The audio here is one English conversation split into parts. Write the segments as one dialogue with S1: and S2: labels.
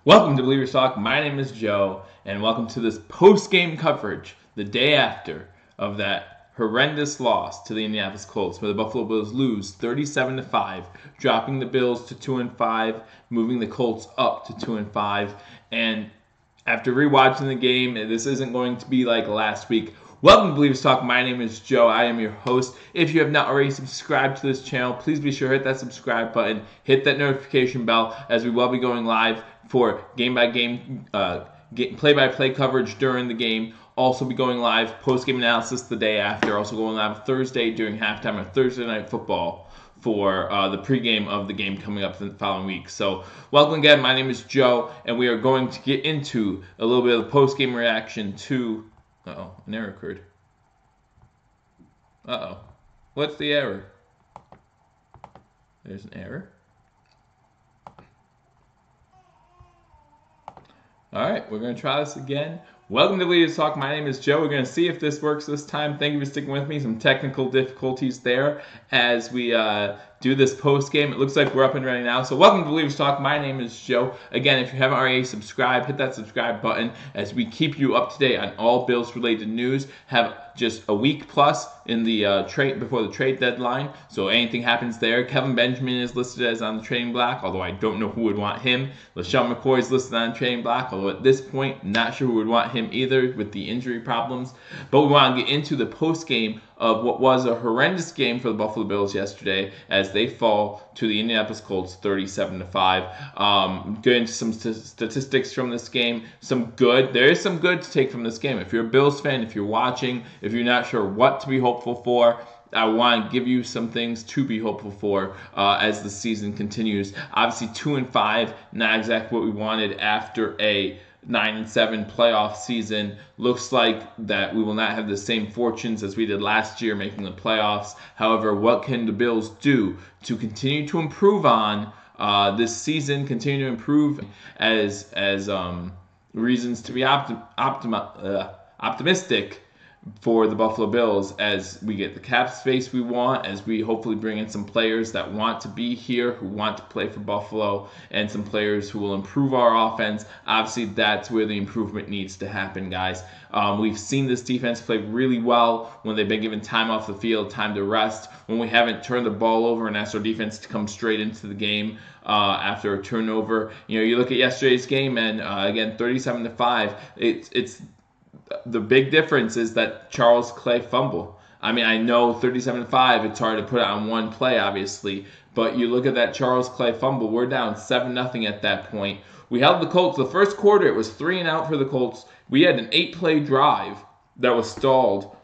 S1: Welcome to Believers Talk. My name is Joe, and welcome to this post-game coverage the day after of that horrendous loss to the Indianapolis Colts, where the Buffalo Bills lose 37-5, dropping the Bills to 2-5, moving the Colts up to 2-5. And after rewatching the game, this isn't going to be like last week. Welcome to Believers Talk. My name is Joe. I am your host. If you have not already subscribed to this channel, please be sure to hit that subscribe button, hit that notification bell, as we will be going live for game-by-game, play-by-play coverage during the game. Also be going live post-game analysis the day after. Also going live Thursday during halftime of Thursday Night Football for the pregame of the game coming up the following week. So welcome again. My name is Joe, and we are going to get into a little bit of the post-game reaction to... Uh-oh, an error occurred. Uh-oh. What's the error? There's an error. Alright, we're going to try this again. Welcome to Believers Talk. My name is Joe. We're going to see if this works this time. Thank you for sticking with me. Some technical difficulties there as we do this post game. It looks like we're up and running now. So welcome to Believers Talk. My name is Joe. Again, if you haven't already subscribed, hit that subscribe button as we keep you up to date on all Bills related news. Have just a week plus in the trade before the trade deadline. So anything happens there. Kevin Benjamin is listed as on the trading block, although I don't know who would want him. LaShawn McCoy is listed on the trading block, although at this point, not sure who would want him either with the injury problems. But we want to get into the post game of what was a horrendous game for the Buffalo Bills yesterday as they fall to the Indianapolis Colts 37-5. Get into some statistics from this game. There is some good to take from this game. If you're a Bills fan, if you're watching, if you're not sure what to be hopeful for, I want to give you some things to be hopeful for as the season continues. Obviously, 2-5, not exactly what we wanted after a 9-7 playoff season. Looks like that we will not have the same fortunes as we did last year making the playoffs. However, what can the Bills do to continue to improve on this season, continue to improve as reasons to be optimistic for the Buffalo Bills as we get the cap space we want, as we hopefully bring in some players that want to be here, who want to play for Buffalo, and some players who will improve our offense. Obviously, that's where the improvement needs to happen, guys. We've seen this defense play really well when they've been given time off the field, time to rest, when we haven't turned the ball over and asked our defense to come straight into the game after a turnover. You know, you look at yesterday's game, and again, 37-5, it's the big difference is that Charles Clay fumble. I mean, I know 37-5, it's hard to put it on one play, obviously, but you look at that Charles Clay fumble, we're down 7-0 at that point. We held the Colts. The first quarter, it was 3-and-out for the Colts. We had an 8-play drive that was stalled.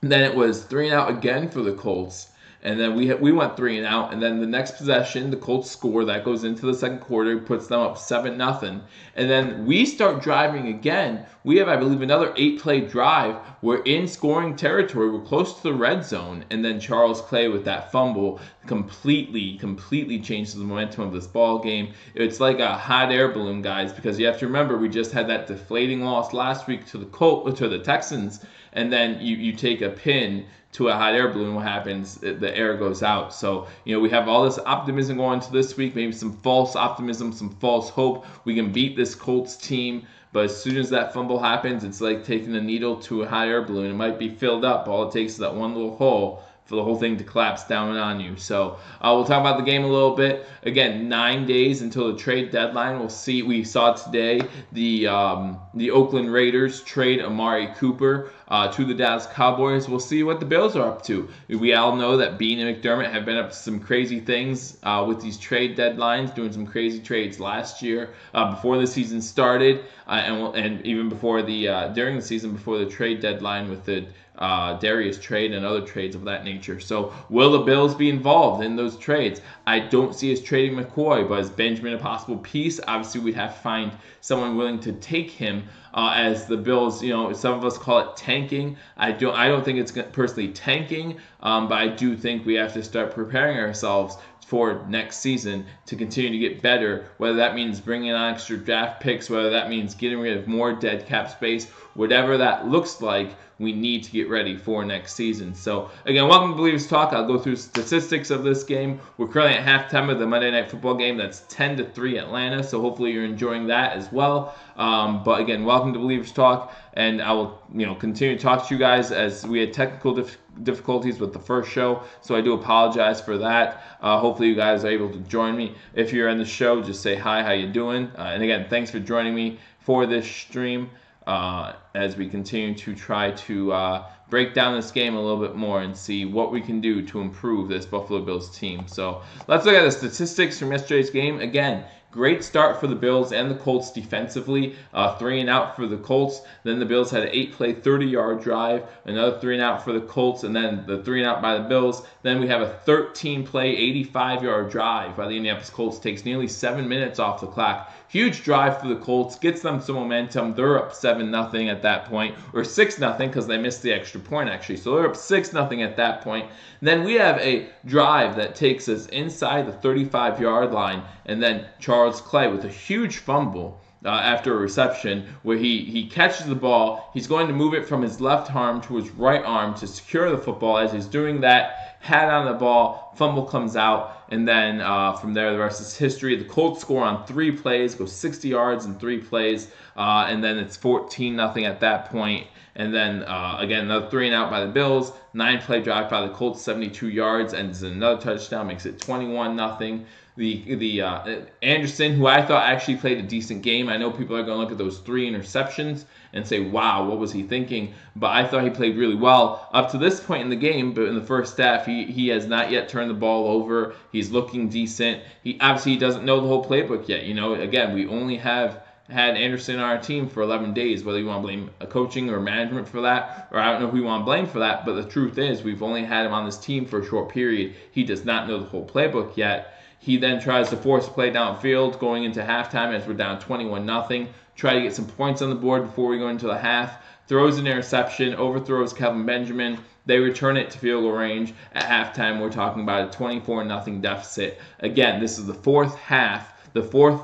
S1: Then it was 3-and-out again for the Colts. And then we went 3-and-out, and then the next possession, the Colts score. That goes into the second quarter, puts them up 7-0. And then we start driving again. We have, I believe, another 8-play drive. We're in scoring territory. We're close to the red zone. And then Charles Clay with that fumble completely changes the momentum of this ball game. It's like a hot air balloon, guys, because you have to remember we just had that deflating loss last week to the Texans, and then you take a pin to a hot air balloon. What happens? The air goes out. So, you know, we have all this optimism going into this week, maybe some false optimism, some false hope. We can beat this Colts team, but as soon as that fumble happens, it's like taking a needle to a hot air balloon. It might be filled up. All it takes is that one little hole for the whole thing to collapse down on you. So we'll talk about the game a little bit. Again, 9 days until the trade deadline. We'll see. We saw today the Oakland Raiders trade Amari Cooper to the Dallas Cowboys. We'll see what the Bills are up to. We all know that Beane and McDermott have been up to some crazy things with these trade deadlines, doing some crazy trades last year before the season started, and even before during the season before the trade deadline with the Darius trade and other trades of that nature. So will the Bills be involved in those trades? I don't see us trading McCoy, but is Benjamin a possible piece? Obviously, we'd have to find someone willing to take him. As the Bills, you know, some of us call it tanking. I don't think it's personally tanking, but I do think we have to start preparing ourselves for next season to continue to get better, whether that means bringing on extra draft picks, whether that means getting rid of more dead cap space, whatever that looks like, we need to get ready for next season. So again, welcome to Believers Talk. I'll go through statistics of this game. We're currently at halftime of the Monday Night Football game. That's 10-3 Atlanta. So hopefully you're enjoying that as well. But again, welcome to Believers Talk, and I will continue to talk to you guys as we had technical difficulties with the first show. So I do apologize for that. Hopefully you guys are able to join me. If you're in the show, just say hi, how you doing? And again, thanks for joining me for this stream as we continue to try to break down this game a little bit more and see what we can do to improve this Buffalo Bills team. So let's look at the statistics from yesterday's game. Again, great start for the Bills and the Colts defensively. 3 and out for the Colts. Then the Bills had an 8-play, 30-yard drive. Another 3 and out for the Colts, and then the 3 and out by the Bills. Then we have a 13-play, 85-yard drive by the Indianapolis Colts. Takes nearly 7 minutes off the clock. Huge drive for the Colts. Gets them some momentum. They're up 7-0 at that point. Or 6-0 because they missed the extra point, actually. So they're up 6-0 at that point. And then we have a drive that takes us inside the 35-yard line. And then Charles Clay with a huge fumble after a reception where he catches the ball. He's going to move it from his left arm to his right arm to secure the football. As he's doing that, hat on the ball, fumble comes out, and then from there the rest is history. The Colts score on 3 plays, go 60 yards in 3 plays, and then it's 14-0 at that point. And then, again, another 3 and out by the Bills, 9-play drive by the Colts, 72 yards, and another touchdown, makes it 21-0. The Anderson, who I thought actually played a decent game. I know people are going to look at those 3 interceptions and say, wow, what was he thinking? But I thought he played really well up to this point in the game. But in the first half, he has not yet turned the ball over. He's looking decent. He obviously doesn't know the whole playbook yet. Again, we only have had Anderson on our team for 11 days, whether you want to blame a coaching or management for that, or I don't know who you want to blame for that, but the truth is we've only had him on this team for a short period. He does not know the whole playbook yet. He then tries to force a play downfield going into halftime as we're down 21-0, try to get some points on the board before we go into the half, throws an interception, overthrows Kelvin Benjamin. They return it to field goal range. At halftime, we're talking about a 24-0 deficit. Again, this is the fourth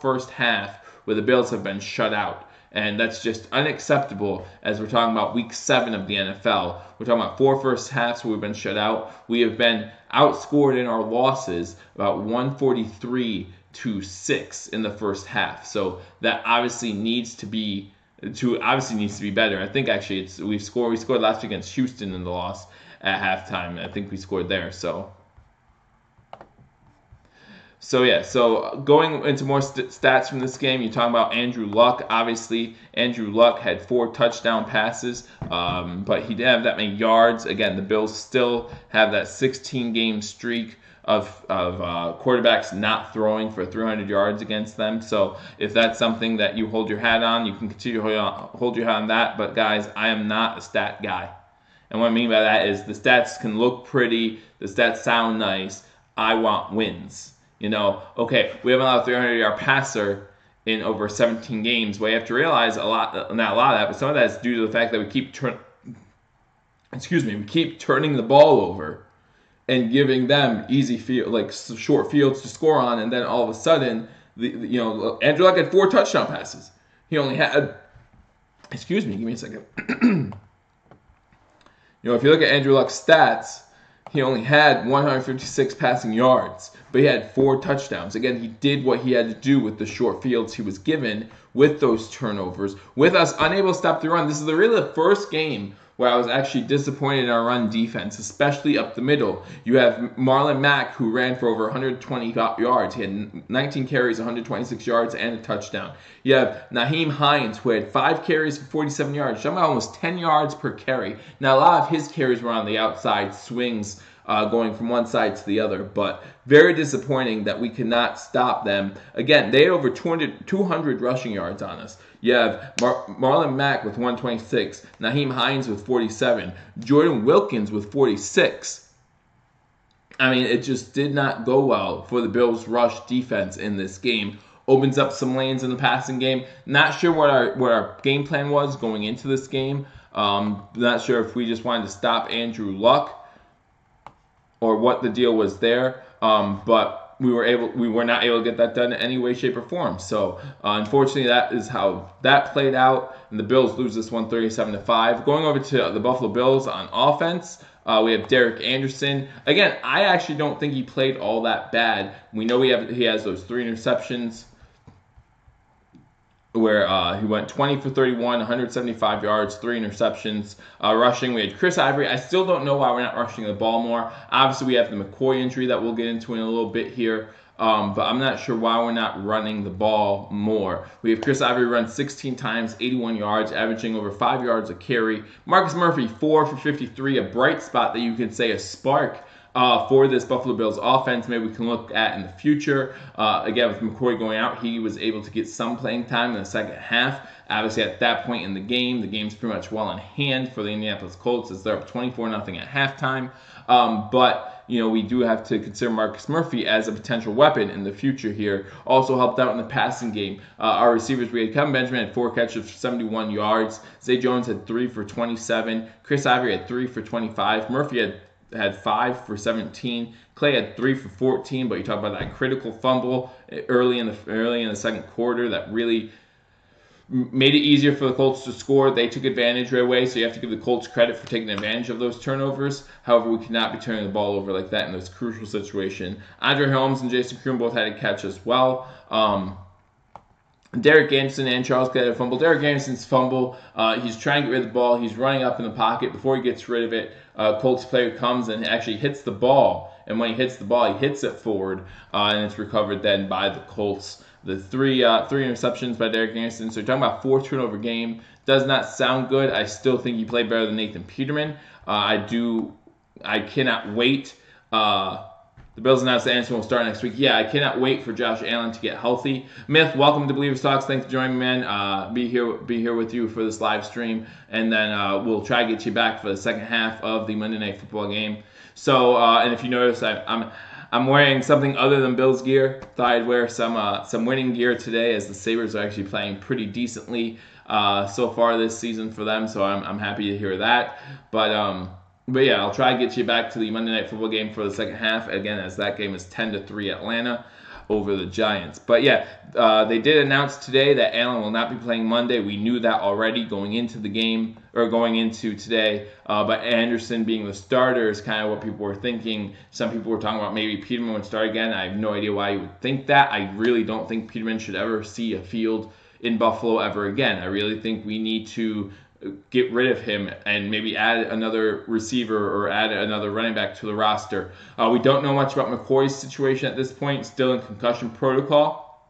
S1: first half, where the Bills have been shut out. And that's just unacceptable as we're talking about week 7 of the NFL. We're talking about 4 first halves where we've been shut out. We have been outscored in our losses about 143-6 in the first half. So that obviously needs to be better. I think actually we scored last week against Houston in the loss at halftime. I think we scored there. So going into more stats from this game, you're talking about Andrew Luck. Obviously, Andrew Luck had 4 touchdown passes, but he didn't have that many yards. Again, the Bills still have that 16-game streak of quarterbacks not throwing for 300 yards against them. So if that's something that you hold your hat on, you can continue to hold your hat on that. But guys, I am not a stat guy. And what I mean by that is the stats can look pretty, the stats sound nice. I want wins. Okay, we haven't allowed a 300-yard passer in over 17 games. But you have to realize not a lot of that, but some of that is due to the fact that we keep turning the ball over and giving them easy short fields to score on, and then all of a sudden, Andrew Luck had 4 touchdown passes. He only had, give me a second. If you look at Andrew Luck's stats, he only had 156 passing yards, but he had 4 touchdowns. Again, he did what he had to do with the short fields he was given, with those turnovers, with us unable to stop the run. This is really the first game where I was actually disappointed in our run defense, especially up the middle. You have Marlon Mack, who ran for over 120 yards. He had 19 carries, 126 yards, and a touchdown. You have Nyheim Hines, who had 5 carries for 47 yards, talking about almost 10 yards per carry. Now, a lot of his carries were on the outside swings, going from one side to the other, but very disappointing that we could not stop them. Again, they had over 200 rushing yards on us. You have Marlon Mack with 126, Nyheim Hines with 47, Jordan Wilkins with 46. I mean, it just did not go well for the Bills' rush defense in this game. Opens up some lanes in the passing game. Not sure what our game plan was going into this game. Not sure if we just wanted to stop Andrew Luck or what the deal was there. But we were not able to get that done in any way, shape, or form. So unfortunately, that is how that played out, and the Bills lose this one 37-5. Going over to the Buffalo Bills on offense, we have Derek Anderson. Again, I actually don't think he played all that bad. We know he has those 3 interceptions, where he went 20 for 31, 175 yards, 3 interceptions. Rushing, we had Chris Ivory. I still don't know why we're not rushing the ball more. Obviously, we have the McCoy injury that we'll get into in a little bit here. But I'm not sure why we're not running the ball more. We have Chris Ivory run 16 times, 81 yards, averaging over 5 yards a carry. Marcus Murphy, 4 for 53, a bright spot that you could say a spark for this Buffalo Bills offense. Maybe we can look at in the future. Again, with McCoy going out, he was able to get some playing time in the second half. Obviously, at that point in the game's pretty much well in hand for the Indianapolis Colts as they're up 24-0 at halftime. But we do have to consider Marcus Murphy as a potential weapon in the future here. Also helped out in the passing game. Our receivers, we had Kevin Benjamin had 4 catches for 71 yards. Zay Jones had 3 for 27. Chris Ivory had 3 for 25. Murphy had 5 for 17. Clay had 3 for 14. But you talk about that critical fumble early in the second quarter that really made it easier for the Colts to score. They took advantage right away, so you have to give the Colts credit for taking advantage of those turnovers. However, we cannot be turning the ball over like that in this crucial situation. Andre Holmes and Jason Kroon both had a catch as well. Derek Anderson and Charles Clay had a fumble. Derek Anderson's fumble, he's trying to get rid of the ball. He's running up in the pocket. Before he gets rid of it, Colts player comes and actually hits the ball. And when he hits the ball, he hits it forward, and it's recovered then by the Colts. The three interceptions by Derek Anderson. So you're talking about 4 turnover game. Does not sound good. I still think he played better than Nathan Peterman. I cannot wait. The Bills announced that Anderson will start next week. Yeah, I cannot wait for Josh Allen to get healthy. Myth, welcome to Believers Talks. Thanks for joining me, man. Be here with you for this live stream, and then we'll try to get you back for the second half of the Monday Night Football game. So, and if you notice, I'm wearing something other than Bills gear. Thought I'd wear some winning gear today, as the Sabres are actually playing pretty decently so far this season for them. So I'm happy to hear that. But yeah, I'll try to get you back to the Monday Night Football game for the second half again, as that game is 10-3 Atlanta over the Giants. But yeah, they did announce today that Allen will not be playing Monday. We knew that already going into the game, or going into today. But Anderson being the starter is kind of what people were thinking. Some people were talking about maybe Peterman would start again. I have no idea why you would think that. I really don't think Peterman should ever see a field in Buffalo ever again. I really think we need to get rid of him and maybe add another receiver or add another running back to the roster. We don't know much about McCoy's situation at this point, still in concussion protocol.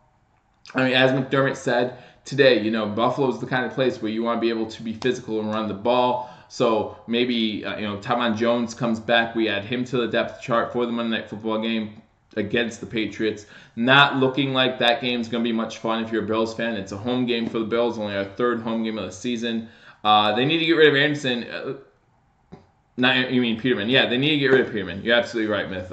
S1: I mean, as McDermott said today, Buffalo is the kind of place where you want to be able to be physical and run the ball. So maybe, Tavon Jones comes back. We add him to the depth chart for the Monday Night Football game against the Patriots. Not looking like that game's going to be much fun if you're a Bills fan. It's a home game for the Bills, only our 3rd home game of the season. They need to get rid of Anderson. You mean Peterman. Yeah, they need to get rid of Peterman. You're absolutely right, Myth.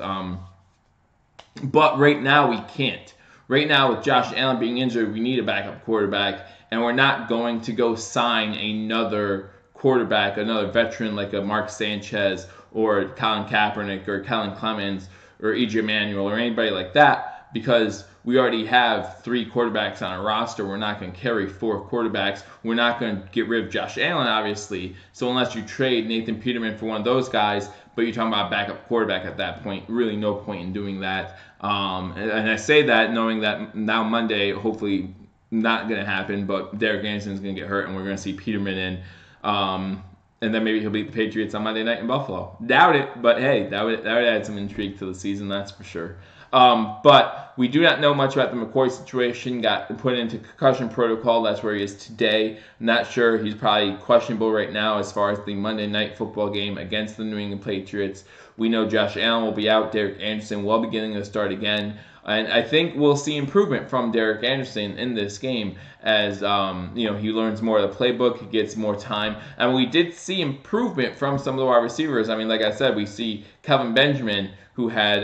S1: But right now, we can't. Right now, with Josh Allen being injured, we need a backup quarterback, and we're not going to go sign another quarterback, another veteran like a Mark Sanchez or Colin Kaepernick or Kellen Clemens or E.J. Manuel or anybody like that, because we already have 3 quarterbacks on our roster. We're not going to carry 4 quarterbacks. We're not going to get rid of Josh Allen, obviously. So unless you trade Nathan Peterman for one of those guys, but you're talking about a backup quarterback at that point, really no point in doing that. And I say that knowing that now Monday, hopefully not going to happen, but Derek Anderson is going to get hurt, and we're going to see Peterman in. And then maybe he'll beat the Patriots on Monday night in Buffalo. Doubt it, but hey, that would add some intrigue to the season, that's for sure. But we do not know much about the McCoy situation. Got put into concussion protocol. That's where he is today. Not sure. He's probably questionable right now as far as the Monday Night Football game against the New England Patriots. We know Josh Allen will be out. Derek Anderson will be getting to start again. And I think we'll see improvement from Derek Anderson in this game as he learns more of the playbook, he gets more time. And we did see improvement from some of the wide receivers. I mean, like I said, we see Kevin Benjamin, who had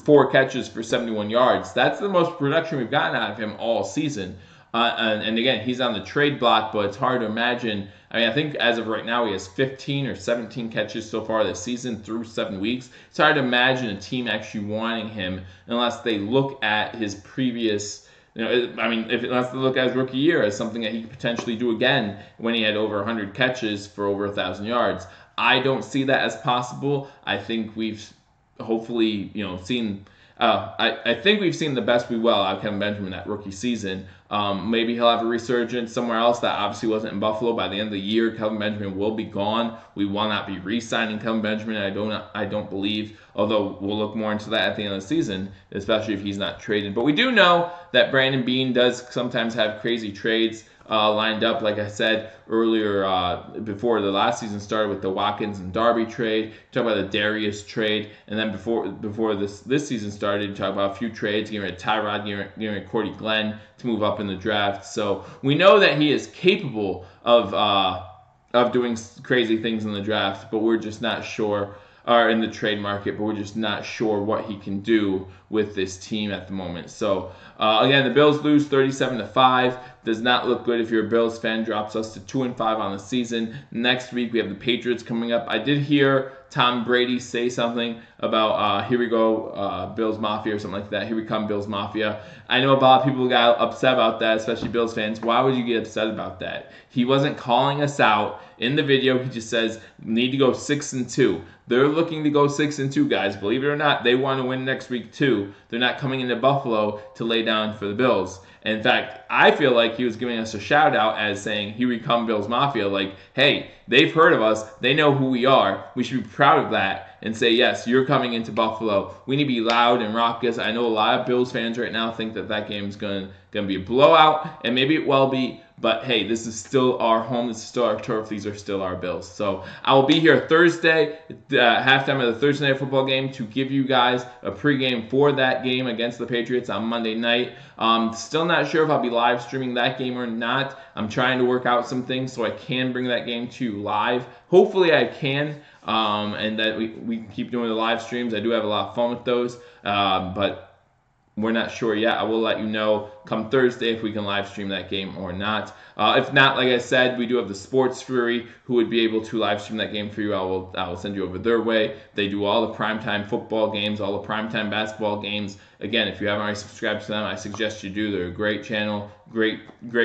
S1: 4 catches for 71 yards. That's the most production we've gotten out of him all season. And again, he's on the trade block, but it's hard to imagine. I mean, I think as of right now, he has 15 or 17 catches so far this season through 7 weeks. It's hard to imagine a team actually wanting him unless they look at his previous. Unless they look at his rookie year as something that he could potentially do again when he had over 100 catches for over 1,000 yards. I don't see that as possible. I think we've hopefully, seen. I think we've seen the best we will out of Kevin Benjamin that rookie season. Maybe he'll have a resurgence somewhere else that obviously wasn't in Buffalo. By the end of the year, Kevin Benjamin will be gone. We will not be re-signing Kevin Benjamin. I don't believe, although we'll look more into that at the end of the season, especially if he's not traded. But we do know that Brandon Beane does sometimes have crazy trades lined up, like I said earlier, before the last season started with the Watkins and Darby trade. Talk about the Darius trade, and then before this season started, talk about a few trades, getting rid of Tyrod, getting rid of Cordy Glenn to move up in the draft. So we know that he is capable of doing crazy things in the draft, but we're just not sure. Or in the trade market, but we're just not sure what he can do with this team at the moment. So again, the Bills lose 37-5. Does not look good if you're a Bills fan. Drops us to 2-5 on the season. Next week we have the Patriots coming up. I did hear Tom Brady say something about here we go, Bills Mafia or something like that. Here we come, Bills Mafia. I know a lot of people got upset about that, especially Bills fans. Why would you get upset about that? He wasn't calling us out in the video. He just says need to go 6-2. They're looking to go 6-2, guys. Believe it or not, they want to win next week too. They're not coming into Buffalo to lay down for the Bills. And in fact, I feel like he was giving us a shout out as saying, here we come, Bills Mafia. Like, hey, they've heard of us. They know who we are. We should be proud of that and say, yes, you're coming into Buffalo. We need to be loud and raucous. I know a lot of Bills fans right now think that game's going to be a blowout, and maybe it will be. But hey, this is still our home. This is still our turf. These are still our Bills. So I will be here Thursday, halftime of the Thursday night football game, to give you guys a pregame for that game against the Patriots on Monday night. Still not sure if I'll be live streaming that game or not. I'm trying to work out some things so I can bring that game to you live. Hopefully I can, and that we keep doing the live streams. I do have a lot of fun with those, but we're not sure yet. I will let you know come Thursday if we can live stream that game or not. If not, like I said, we do have the Sports Fury who would be able to live stream that game for you. I will send you over their way. They do all the primetime football games, all the primetime basketball games. Again, if you haven't already subscribed to them, I suggest you do. They're a great channel, great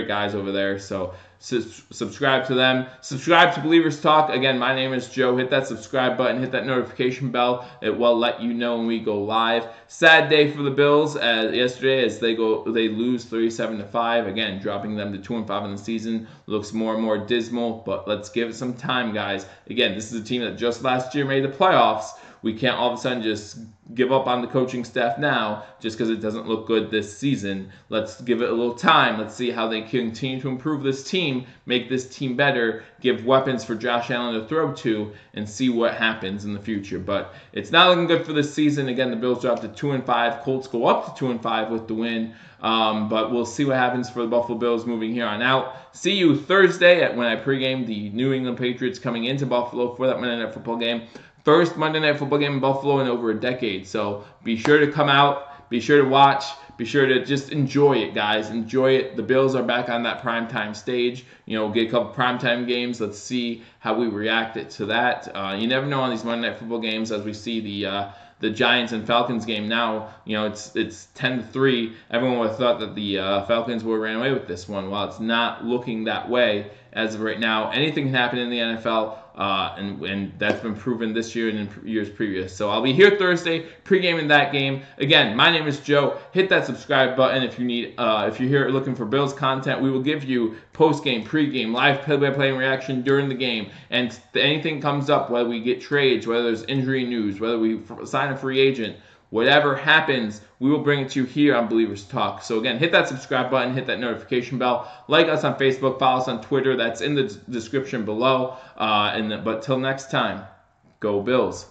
S1: guys over there. So subscribe to them. Subscribe to Believers Talk. Again, my name is Joe. Hit that subscribe button. Hit that notification bell. It will let you know when we go live. Sad day for the Bills yesterday as they lose 37-5. Again, dropping them to 2-5 in the season. Looks more and more dismal, but let's give it some time, guys. Again, this is a team that just last year made the playoffs. We can't all of a sudden just give up on the coaching staff now just because it doesn't look good this season. Let's give it a little time. Let's see how they continue to improve this team, make this team better, give weapons for Josh Allen to throw to, and see what happens in the future. But it's not looking good for this season. Again, the Bills dropped to 2-5. Colts go up to 2-5 with the win. But we'll see what happens for the Buffalo Bills moving here on out. See you Thursday when I pregame the New England Patriots coming into Buffalo for that Monday Night Football game. First Monday Night Football game in Buffalo in over a decade. So be sure to come out. Be sure to watch. Be sure to just enjoy it, guys. Enjoy it. The Bills are back on that primetime stage. We'll get a couple primetime games. Let's see how we react to that. You never know on these Monday Night Football games as we see the Giants and Falcons game now. It's 10-3. Everyone would have thought that the Falcons would have ran away with this one. Well, it's not looking that way as of right now. Anything can happen in the NFL. And that's been proven this year and in years previous. So I'll be here Thursday, pre-gaming that game. Again, my name is Joe. Hit that subscribe button if you need. If you're here looking for Bills content, we will give you post-game, pre-game, live play-by-play reaction during the game. And if anything comes up, whether we get trades, whether there's injury news, whether we sign a free agent, whatever happens, we will bring it to you here on Believers Talk. So again, hit that subscribe button, hit that notification bell, like us on Facebook, follow us on Twitter. That's in the description below. But till next time, go Bills.